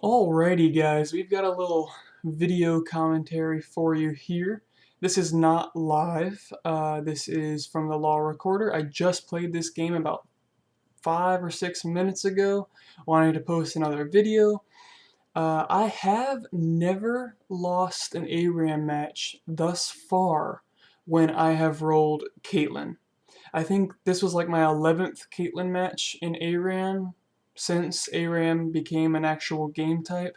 Alrighty guys, we've got a little video commentary for you here. This is not live, this is from the Law Recorder. I just played this game about 5 or 6 minutes ago, wanted to post another video. I have never lost an ARAM match thus far when I have rolled CAITLYN. I think this was like my 11th CAITLYN match in ARAM since ARAM became an actual game type,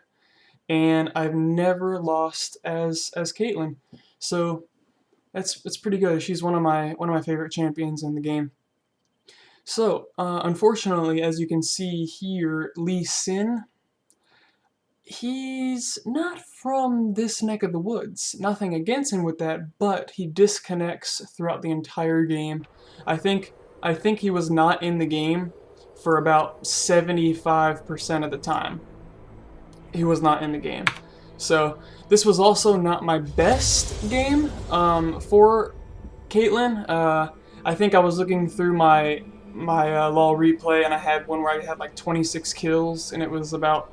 and I've never lost as CAITLYN. So that's pretty good. She's one of my favorite champions in the game. So unfortunately, as you can see here, Lee Sin, he's not from this neck of the woods. Nothing against him with that, but he disconnects throughout the entire game. I think he was not in the game for about 75% of the time. He was not in the game. So this was also not my best game for CAITLYN. I think I was looking through my LoL replay, and I had one where I had like 26 kills, and it was about,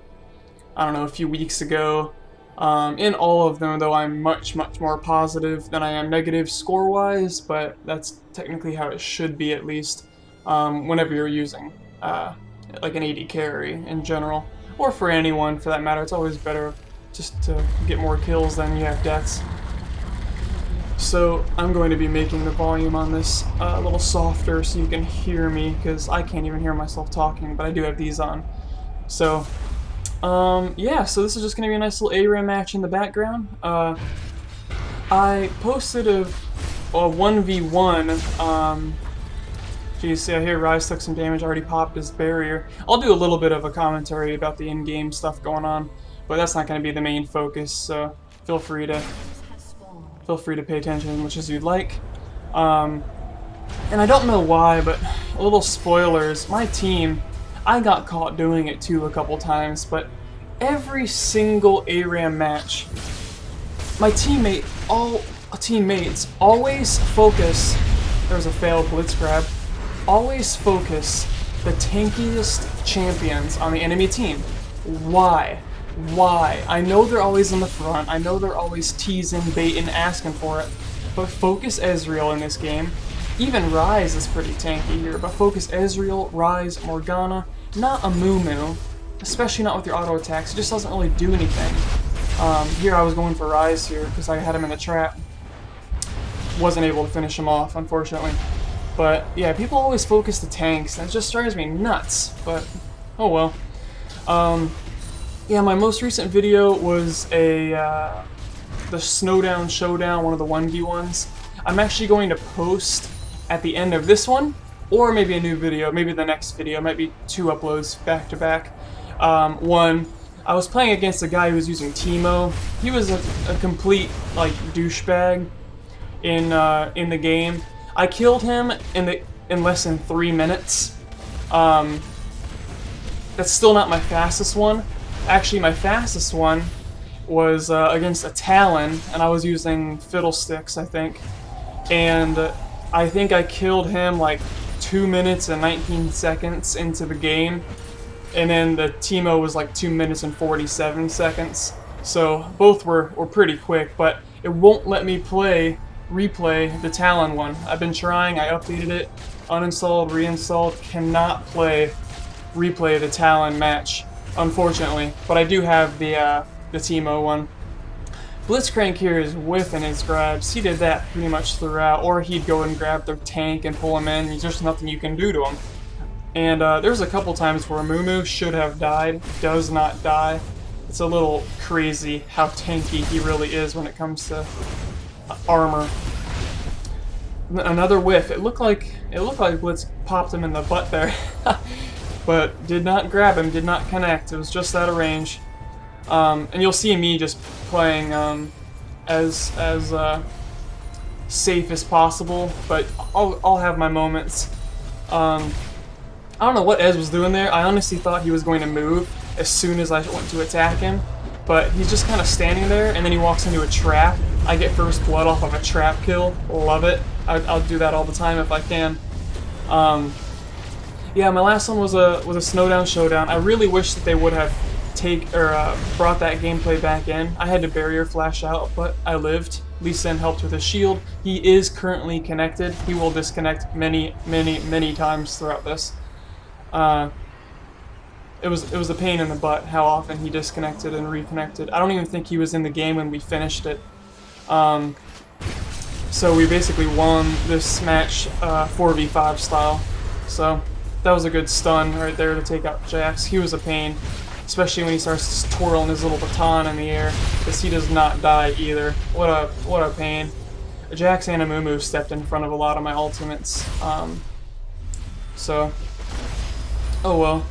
I don't know, a few weeks ago. In all of them, though, I'm much more positive than I am negative score-wise, but that's technically how it should be, at least, whenever you're using like an AD carry in general, or for anyone for that matter. It's always better just to get more kills than you have deaths. So I'm going to be making the volume on this a little softer so you can hear me, because I can't even hear myself talking, but I do have these on. So yeah, so this is just going to be a nice little ARAM match in the background. I posted a 1v1. Geez, see, I hear Rise took some damage, already popped his barrier. I'll do a little bit of a commentary about the in-game stuff going on, but that's not going to be the main focus, so feel free to pay attention as much as you'd like. And I don't know why, but a little spoilers, my team, I got caught doing it too a couple times, but every single ARAM match, my teammates always focus, there's a failed blitz grab, always focus the tankiest champions on the enemy team. Why? Why? I know they're always in the front, I know they're always teasing, baiting, asking for it, but focus Ezreal in this game. Even Rise is pretty tanky here, but focus Ezreal, Rise, Morgana, not a Moo, especially not with your auto attacks. It just doesn't really do anything. Here I was going for Rise here because I had him in the trap. Wasn't able to finish him off, unfortunately. But yeah, people always focus the tanks. That just drives me nuts, but oh well. Yeah, my most recent video was the Snowdown Showdown, one of the 1v1s. I'm actually going to post at the end of this one, or maybe a new video, maybe the next video, might be 2 uploads back to back. One, I was playing against a guy who was using Teemo. He was a complete like douchebag in the game. I killed him in less than 3 minutes. That's still not my fastest one. Actually, my fastest one was against a Talon, and I was using Fiddlesticks, I think. And I think I killed him like 2 minutes and 19 seconds into the game, and then the Teemo was like 2 minutes and 47 seconds. So both were pretty quick, but it won't let me replay the Talon one. I've been trying, I updated it, uninstalled, reinstalled, cannot replay the Talon match, unfortunately. But I do have the Teemo one. Blitzcrank here is whiffing his grabs. He did that pretty much throughout, or he'd go and grab their tank and pull him in. There's just nothing you can do to him. And there's a couple times where Moo should have died, does not die. It's a little crazy how tanky he really is when it comes to armor. Another whiff. It looked like Blitz popped him in the butt there, but did not grab him, did not connect. It was just out of range. And you'll see me just playing as safe as possible, but I'll have my moments. I don't know what Ez was doing there. I honestly thought he was going to move as soon as I went to attack him, but he's just kind of standing there, and then he walks into a trap. I get first blood off of a trap kill. Love it. I'll do that all the time if I can. Yeah, my last one was a Snowdown Showdown. I really wish that they would have brought that gameplay back in. I had to barrier flash out, but I lived. Lee Sin helped with his shield. He is currently connected. He will disconnect many, many, many times throughout this. It was a pain in the butt how often he disconnected and reconnected. I don't even think he was in the game when we finished it. So we basically won this match 4v5 style. So that was a good stun right there to take out Jax. He was a pain, especially when he starts twirling his little baton in the air, because he does not die either. What a pain. Jax and Amumu stepped in front of a lot of my ultimates. So, oh well.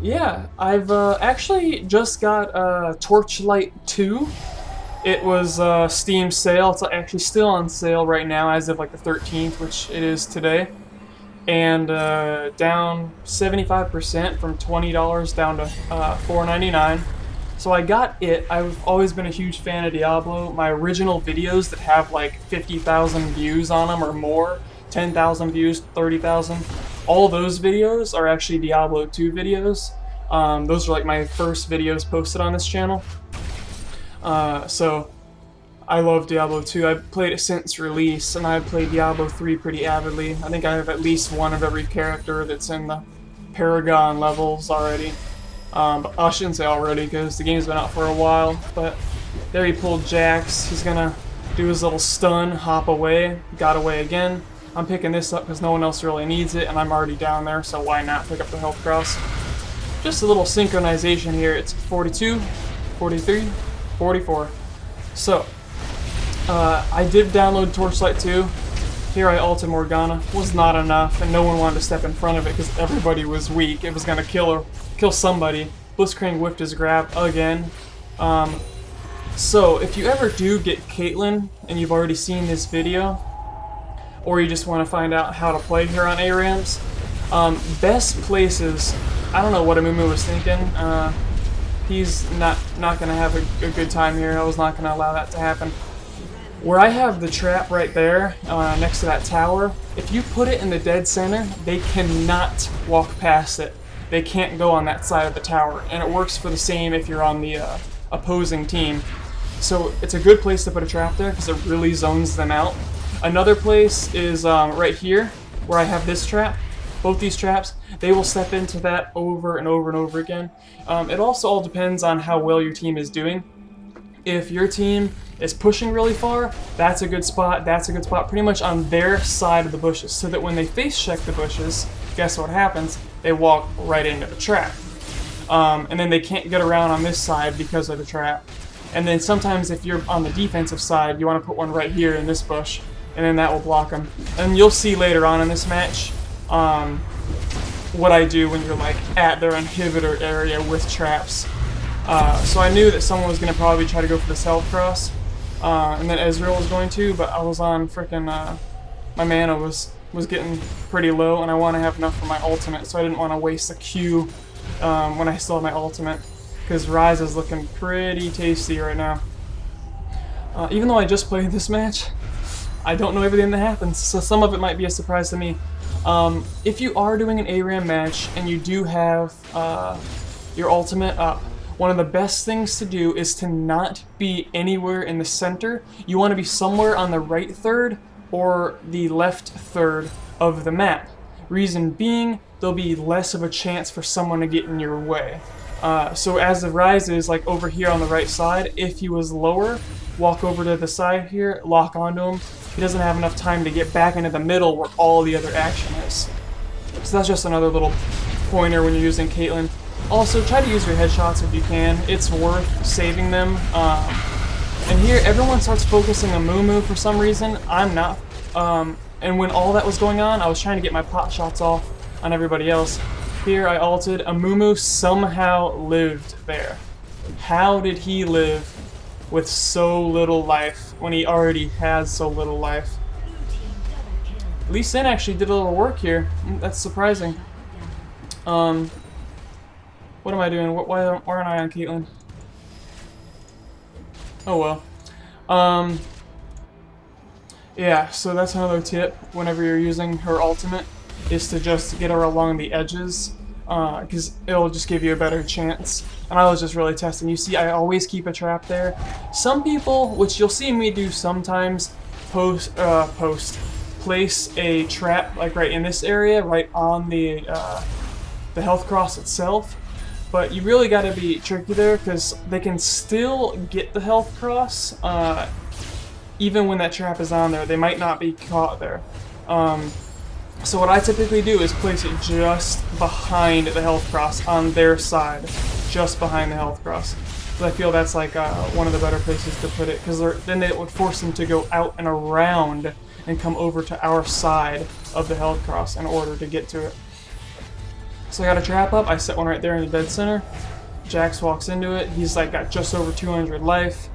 Yeah, I've actually just got Torchlight 2. It was Steam sale. It's actually still on sale right now as of like the 13th, which it is today. And down 75% from $20 down to $4.99. So I got it. I've always been a huge fan of Diablo. My original videos that have like 50,000 views on them or more, 10,000 views, 30,000, all those videos are actually Diablo 2 videos. Those are like my first videos posted on this channel. So I love Diablo 2. I've played it since release, and I've played Diablo 3 pretty avidly. I think I have at least one of every character that's in the Paragon levels already. But I shouldn't say already, because the game's been out for a while. But there he pulled Jax. He's gonna do his little stun, hop away, got away again. I'm picking this up because no one else really needs it, and I'm already down there, so why not pick up the health cross? Just a little synchronization here. It's 42, 43, 44. So, I did download Torchlight 2. Here I ulted Morgana. Was not enough, and no one wanted to step in front of it because everybody was weak. It was going to kill somebody. Blitzcrank whiffed his grab again. So, if you ever do get CAITLYN, and you've already seen this video, or you just want to find out how to play her on ARAMs, best places, I don't know what Amumu was thinking. He's not going to have a good time here. I was not going to allow that to happen. Where I have the trap right there, next to that tower, if you put it in the dead center, they cannot walk past it. They can't go on that side of the tower, and it works for the same if you're on the opposing team. So it's a good place to put a trap there, because it really zones them out. Another place is right here, where I have this trap. Both these traps, they will step into that over and over and over again. It also all depends on how well your team is doing. If your team is pushing really far, that's a good spot. That's a good spot pretty much on their side of the bushes, so that when they face check the bushes, guess what happens? They walk right into the trap. And then they can't get around on this side because of the trap. And then sometimes if you're on the defensive side, you want to put one right here in this bush, and then that will block them. And you'll see later on in this match what I do when you're like at their inhibitor area with traps. So I knew that someone was going to probably try to go for the health cross, and then Ezreal was going to, but I was on frickin' my mana was getting pretty low, and I want to have enough for my ultimate, so I didn't want to waste a Q when I still have my ultimate, because Ryze is looking pretty tasty right now. Even though I just played this match, I don't know everything that happens, so some of it might be a surprise to me. If you are doing an ARAM match and you do have your ultimate up, one of the best things to do is to not be anywhere in the center. You want to be somewhere on the right third or the left third of the map. Reason being, there'll be less of a chance for someone to get in your way. So as the Ryze is like over here on the right side, if he was lower, walk over to the side here, lock onto him. He doesn't have enough time to get back into the middle where all the other action is. So that's just another little pointer when you're using CAITLYN. Also, try to use your headshots if you can. It's worth saving them. And here, everyone starts focusing on Mumu for some reason. I'm not. And when all that was going on, I was trying to get my pot shots off on everybody else. Here, I ulted. Amumu somehow lived there. How did he live with so little life when he already has so little life? Lee Sin actually did a little work here. That's surprising. What am I doing? Why aren't I on CAITLYN? Oh well. Yeah, so that's another tip whenever you're using her ultimate, is to just get her along the edges. because it'll just give you a better chance. And I was just really testing. You see, I always keep a trap there. Some people, which you'll see me do sometimes, place a trap like right in this area, right on the health cross itself. But you really got to be tricky there, because they can still get the health cross even when that trap is on there. They might not be caught there. So what I typically do is place it just behind the health cross on their side, just behind the health cross. So I feel that's like one of the better places to put it, because then it would force them to go out and around and come over to our side of the health cross in order to get to it. So I got a trap up, I set one right there in the dead center. Jax walks into it, he's like got just over 200 life.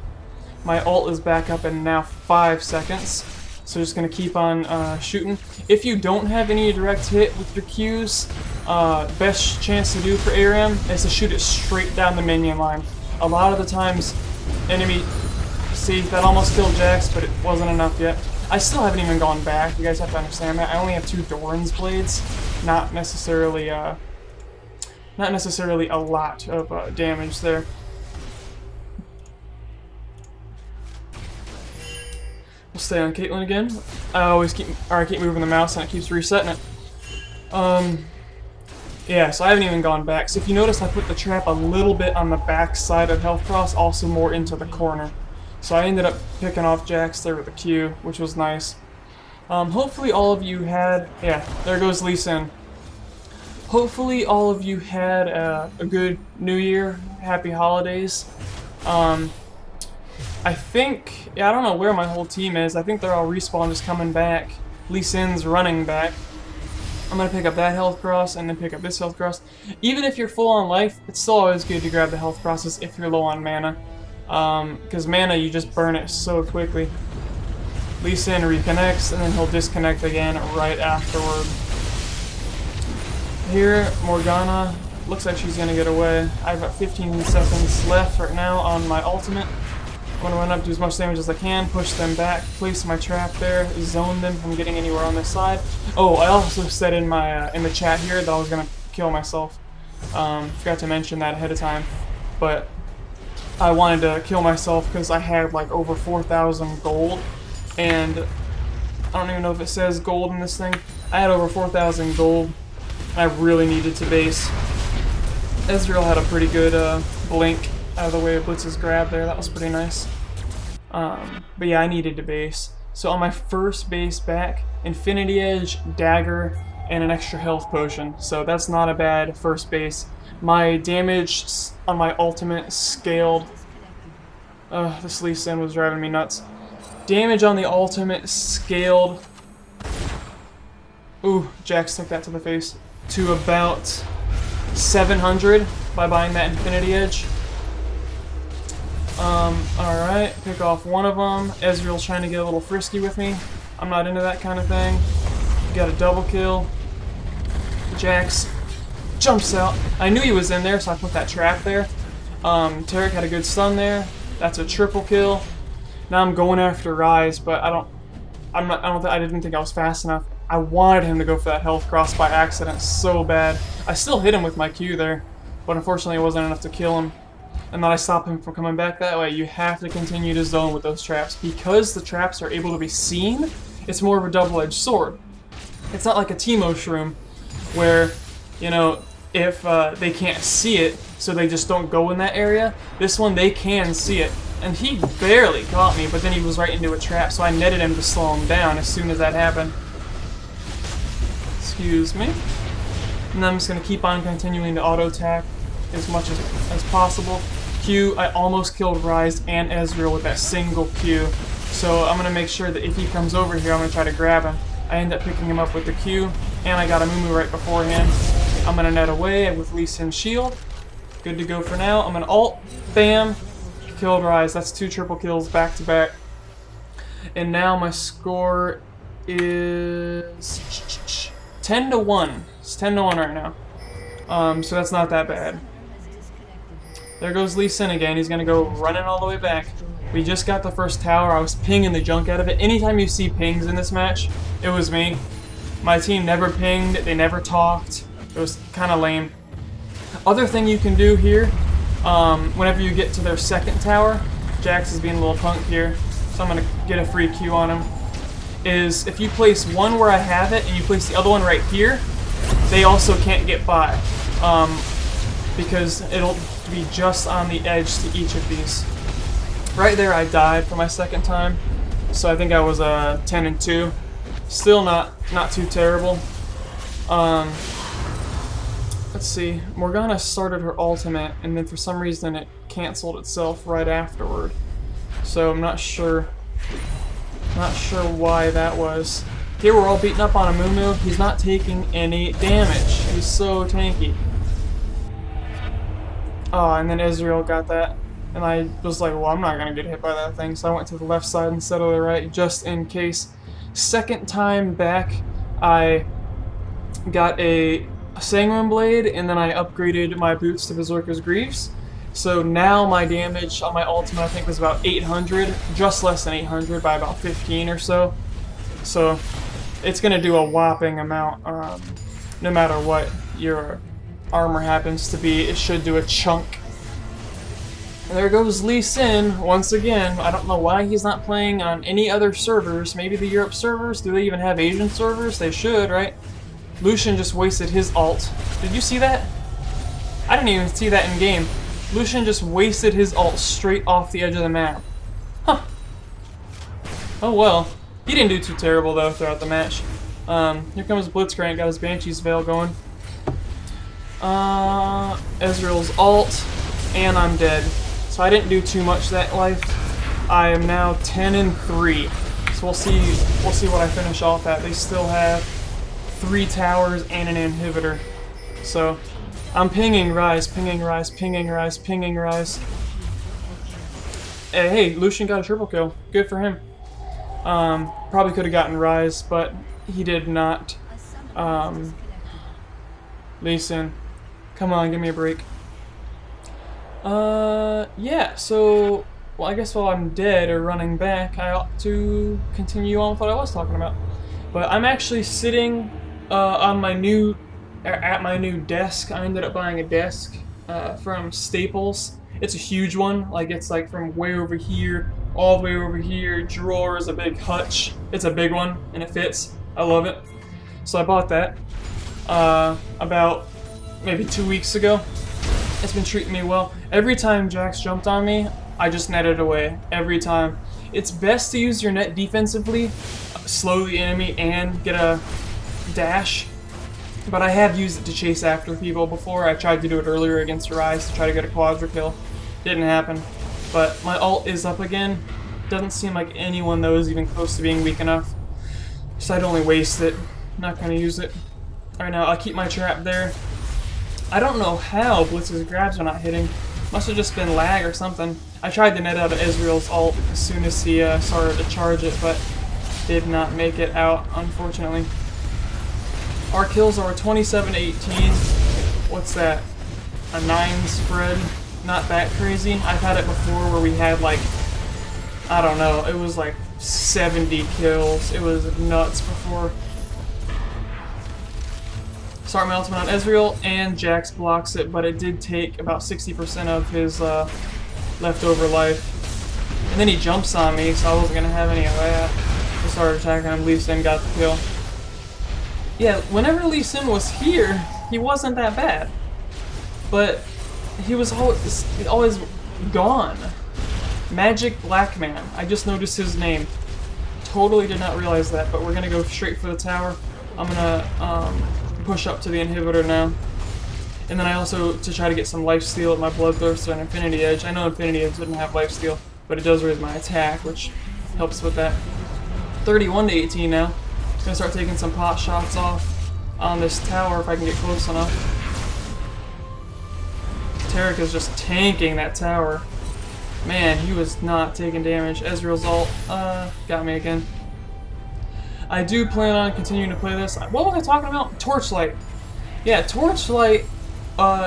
My ult is back up in now 5 seconds. So just gonna keep on shooting. If you don't have any direct hit with your Qs, best chance to do for ARAM is to shoot it straight down the minion line. A lot of the times, enemy, see, that almost killed Jax, but it wasn't enough yet. I still haven't even gone back. You guys have to understand that. I only have 2 Doran's blades, not necessarily a lot of damage there. We'll stay on CAITLYN again. I keep moving the mouse and it keeps resetting it. Yeah, so I haven't even gone back. So if you notice, I put the trap a little bit on the back side of health cross, also more into the corner. So I ended up picking off Jax there with a Q, which was nice. Hopefully all of you had, yeah, there goes Lee Sin. Hopefully all of you had a good New Year, happy holidays. I think, yeah, I don't know where my whole team is. I think they're all respawned, just coming back. Lee Sin's running back. I'm gonna pick up that health cross and then pick up this health cross. Even if you're full on life, it's still always good to grab the health crosses if you're low on mana. Because mana, you just burn it so quickly. Lee Sin reconnects and then he'll disconnect again right afterward. Here, Morgana, looks like she's gonna get away. I've got 15 seconds left right now on my ultimate. I'm gonna run up, do as much damage as I can, push them back, place my trap there, zone them from getting anywhere on this side. Oh, I also said in my in the chat here that I was gonna kill myself. Forgot to mention that ahead of time, but I wanted to kill myself because I had like over 4,000 gold, and I don't even know if it says gold in this thing. I had over 4,000 gold. I really needed to base. Ezreal had a pretty good blink out of the way of Blitz's grab there. That was pretty nice. But yeah, I needed to base. So on my first base back, Infinity Edge, Dagger, and an extra health potion. So that's not a bad first base. My damage on my ultimate scaled. This Lee Sin was driving me nuts. Damage on the ultimate scaled. Ooh, Jax took that to the face. To about 700 by buying that Infinity Edge. Alright, pick off one of them. Ezreal's trying to get a little frisky with me. I'm not into that kind of thing. Got a double kill. Jax jumps out. I knew he was in there, so I put that trap there. Taric had a good stun there. That's a triple kill. Now I'm going after Rise, but I didn't think I was fast enough. I wanted him to go for that health cross by accident so bad. I still hit him with my Q there, but unfortunately it wasn't enough to kill him. And then I stopped him from coming back that way. You have to continue to zone with those traps. Because the traps are able to be seen, it's more of a double-edged sword. It's not like a Teemo Shroom, where, you know, if they can't see it, so they just don't go in that area. This one, they can see it. And he barely caught me, but then he was right into a trap, so I netted him to slow him down as soon as that happened. Excuse me. And then I'm just going to keep on continuing to auto-attack as much as possible. Q, I almost killed Rise and Ezreal with that single Q. So I'm going to make sure that if he comes over here, I'm going to try to grab him. I end up picking him up with the Q, and I got a Mumu right beforehand. I'm going to net away with Lee Sin's shield. Good to go for now. I'm going to ult. Bam. Killed Rise. That's 2 triple kills back to back. And now my score is 10-1. It's 10-1 right now. So that's not that bad. There goes Lee Sin again. He's going to go running all the way back. We just got the first tower. I was pinging the junk out of it. Anytime you see pings in this match, it was me. My team never pinged. They never talked. It was kind of lame. Other thing you can do here, whenever you get to their second tower, Jax is being a little punk here, so I'm going to get a free Q on him, is if you place one where I have it and you place the other one right here, they also can't get by, because it'll be just on the edge to each of these. Right there I died for my second time, so I think I was 10-2. Still not too terrible. Let's see, Morgana started her ultimate, and then for some reason it canceled itself right afterward. So I'm not sure why that was. Here we're all beating up on Amumu. He's not taking any damage. He's so tanky. Oh, and then Ezreal got that. And I was like, well, I'm not going to get hit by that thing. So I went to the left side instead of the right, just in case. Second time back, I got a Sanguine Blade, and then I upgraded my boots to Berserker's Greaves. So now my damage on my ultimate I think was about 800, just less than 800 by about 15 or so. So it's going to do a whopping amount, no matter what your armor happens to be. It should do a chunk. And there goes Lee Sin once again. I don't know why he's not playing on any other servers. Maybe the Europe servers? Do they even have Asian servers? They should, right? Lucian just wasted his ult. Did you see that? I didn't even see that in game. Lucian just wasted his ult straight off the edge of the map. Huh. Oh well. He didn't do too terrible though throughout the match. Here comes Blitzcrank, got his Banshee's Veil going. Ezreal's ult, and I'm dead. So I didn't do too much that life. I am now 10-3. So we'll see what I finish off at. They still have 3 towers and an inhibitor. So I'm pinging Rise, pinging Rise, pinging Rise, pinging Rise. Hey, Lucian got a triple kill. Good for him. Probably could have gotten Rise, but he did not. Lee Sin, come on, give me a break. Yeah, so, well, I guess while I'm dead or running back, I ought to continue on with what I was talking about. But I'm actually sitting at my new desk. I ended up buying a desk from Staples. It's a huge one, like it's like from way over here, all the way over here, drawers, a big hutch. It's a big one, and it fits. I love it. So I bought that about maybe 2 weeks ago. It's been treating me well. Every time Jax jumped on me, I just netted away. Every time. It's best to use your net defensively, slow the enemy, and get a dash. But I have used it to chase after people before. I tried to do it earlier against Rise to try to get a quadra kill. Didn't happen. But my ult is up again. Doesn't seem like anyone though is even close to being weak enough. So I'd only waste it. Not gonna use it. Alright, now I'll keep my trap there. I don't know how Blitz's grabs are not hitting. Must have just been lag or something. I tried to net out of Ezreal's ult as soon as he started to charge it, but did not make it out, unfortunately. Our kills are 27-18. What's that? A 9 spread? Not that crazy. I've had it before where we had like, I don't know, it was like 70 kills. It was nuts before. Start my ultimate on Ezreal, and Jax blocks it, but it did take about 60% of his leftover life. And then he jumps on me, so I wasn't going to have any of that. I started attacking him, Lee Sin got the kill. Yeah, whenever Lee Sin was here, he wasn't that bad. But he was always gone. Magic Black Man. I just noticed his name. Totally did not realize that, but we're going to go straight for the tower. I'm going to push up to the inhibitor now. And then I also, to try to get some lifesteal with my Bloodthirster and Infinity Edge. I know Infinity Edge didn't have lifesteal, but it does raise my attack, which helps with that. 31-18 now. Gonna start taking some pot shots off on this tower if I can get close enough. Taric is just tanking that tower. Man, he was not taking damage. Ezreal's ult got me again. I do plan on continuing to play this. What was I talking about? Torchlight. Yeah, Torchlight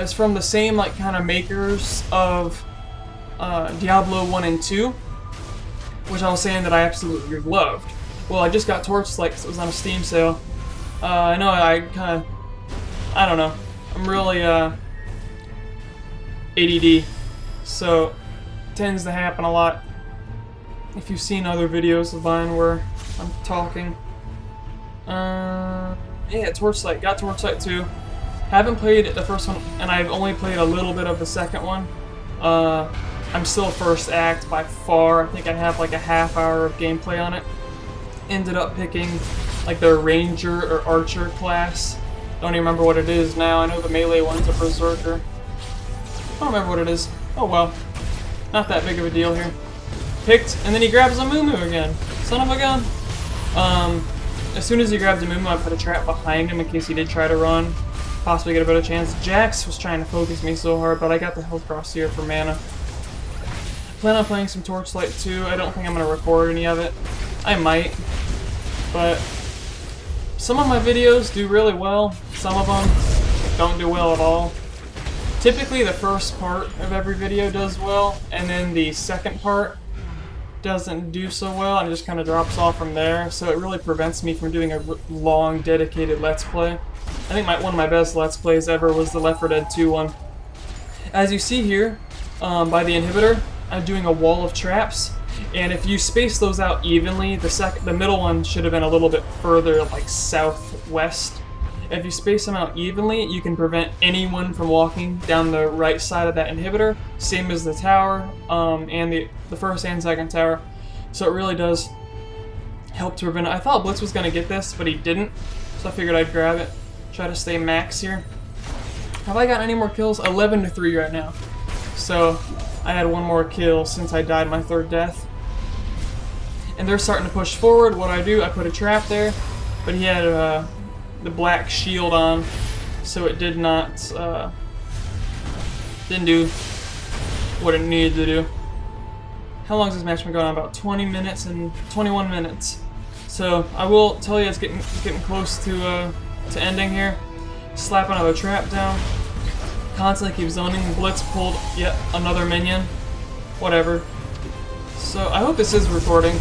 is from the same like kind of makers of Diablo 1 and 2, which I was saying that I absolutely loved. Well, I just got Torchlight because it was on a Steam sale. I know I don't know. I'm really ADD, so it tends to happen a lot. If you've seen other videos of mine where I'm talking. Yeah, Torchlight. Got Torchlight 2. Haven't played the first one, and I've only played a little bit of the second one. I'm still first act by far. I think I have like a half hour of gameplay on it. Ended up picking like the Ranger or Archer class. Don't even remember what it is now. I know the melee one's a Berserker. I don't remember what it is. Oh well. Not that big of a deal here. Picked, and then he grabs a Moo again. Son of a gun. As soon as he grabs a Moo, I put a trap behind him in case he did try to run. Possibly get a better chance. Jax was trying to focus me so hard, but I got the health cross here for mana. Plan on playing some Torchlight 2. I don't think I'm going to record any of it. I might, but some of my videos do really well. Some of them don't do well at all. Typically the first part of every video does well, and then the second part doesn't do so well and it just kind of drops off from there, so it really prevents me from doing a long dedicated Let's Play. I think one of my best Let's Plays ever was the Left 4 Dead 2 one. As you see here, by the inhibitor, I'm doing a wall of traps, and if you space those out evenly, the middle one should have been a little bit further, like southwest. If you space them out evenly, you can prevent anyone from walking down the right side of that inhibitor, same as the tower, and the first and second tower. So it really does help to prevent it. I thought Blitz was going to get this, but he didn't, so I figured I'd grab it. Try to stay max here. Have I got any more kills? 11-3 right now. So I had one more kill since I died my third death. And they're starting to push forward. What do? I put a trap there, but he had the black shield on, so it did not didn't do what it needed to do. How long has this match been going on? About 20 minutes and 21 minutes. So I will tell you it's getting close to ending here. Slap another trap down. Constantly keep zoning. Blitz pulled yet another minion. Whatever. So I hope this is recording.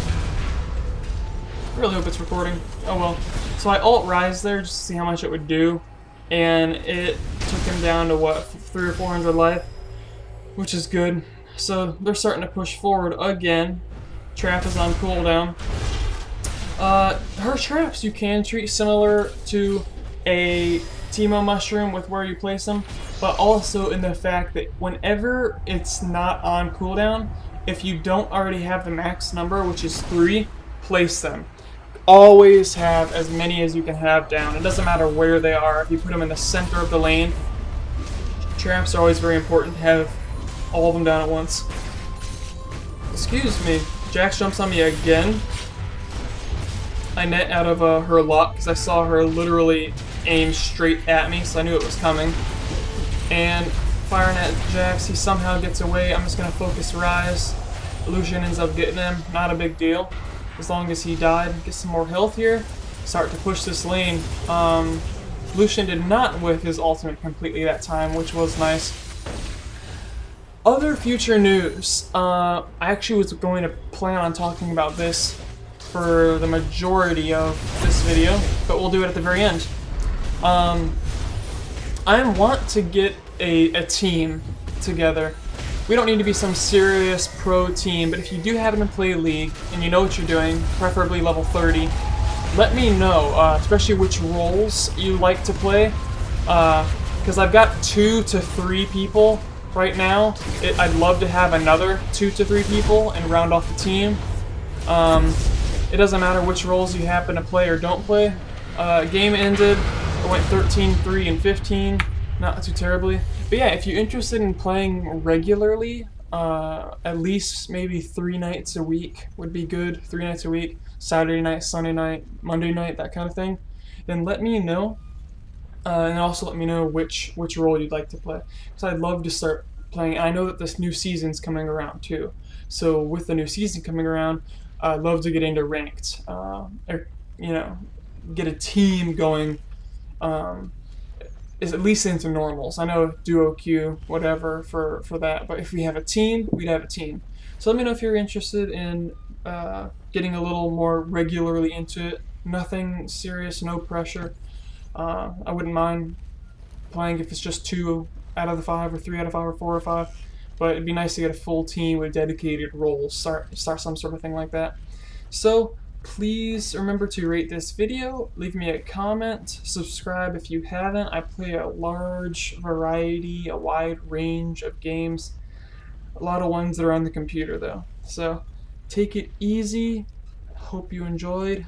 I really hope it's recording. Oh well. So I alt-rise there just to see how much it would do. And it took him down to what, 300 or 400 life? Which is good. So they're starting to push forward again. Trap is on cooldown. Her traps you can treat similar to a Teemo mushroom with where you place them, but also in the fact that whenever it's not on cooldown, if you don't already have the max number, which is 3, place them. Always have as many as you can have down. It doesn't matter where they are. If you put them in the center of the lane, traps are always very important to have all of them down at once. Excuse me. Jax jumps on me again. I net out of her lock because I saw her literally aim straight at me, so I knew it was coming. And firing at Jax, he somehow gets away. I'm just going to focus Rise. Lucian ends up getting him. Not a big deal. As long as he died. Get some more health here. Start to push this lane. Lucian did not whiff his ultimate completely that time, which was nice. Other future news. I actually was going to plan on talking about this for the majority of this video, but we'll do it at the very end. I want to get a team together. We don't need to be some serious pro team, but if you do happen to play League and you know what you're doing, preferably level 30, let me know, especially which roles you like to play, because I've got 2 to 3 people right now. I'd love to have another 2 to 3 people and round off the team. It doesn't matter which roles you happen to play or don't play. Game ended, I went 13-3 and 15, not too terribly. But yeah, if you're interested in playing regularly, at least maybe 3 nights a week would be good. 3 nights a week, Saturday night, Sunday night, Monday night, that kind of thing. Then let me know, and also let me know which role you'd like to play. Because I'd love to start playing. I know that this new season's coming around too. So with the new season coming around, I'd love to get into ranked, or, you know, get a team going. Is at least into normals. I know duo queue, whatever for that, but if we have a team, we'd have a team. So let me know if you're interested in getting a little more regularly into it. Nothing serious, no pressure. I wouldn't mind playing if it's just 2 out of the 5, or 3 out of 5, or 4 or 5. But it'd be nice to get a full team with dedicated roles. Start some sort of thing like that. So please remember to rate this video, leave me a comment, subscribe if you haven't. I play a large variety, a wide range of games. A lot of ones that are on the computer though. So take it easy. Hope you enjoyed.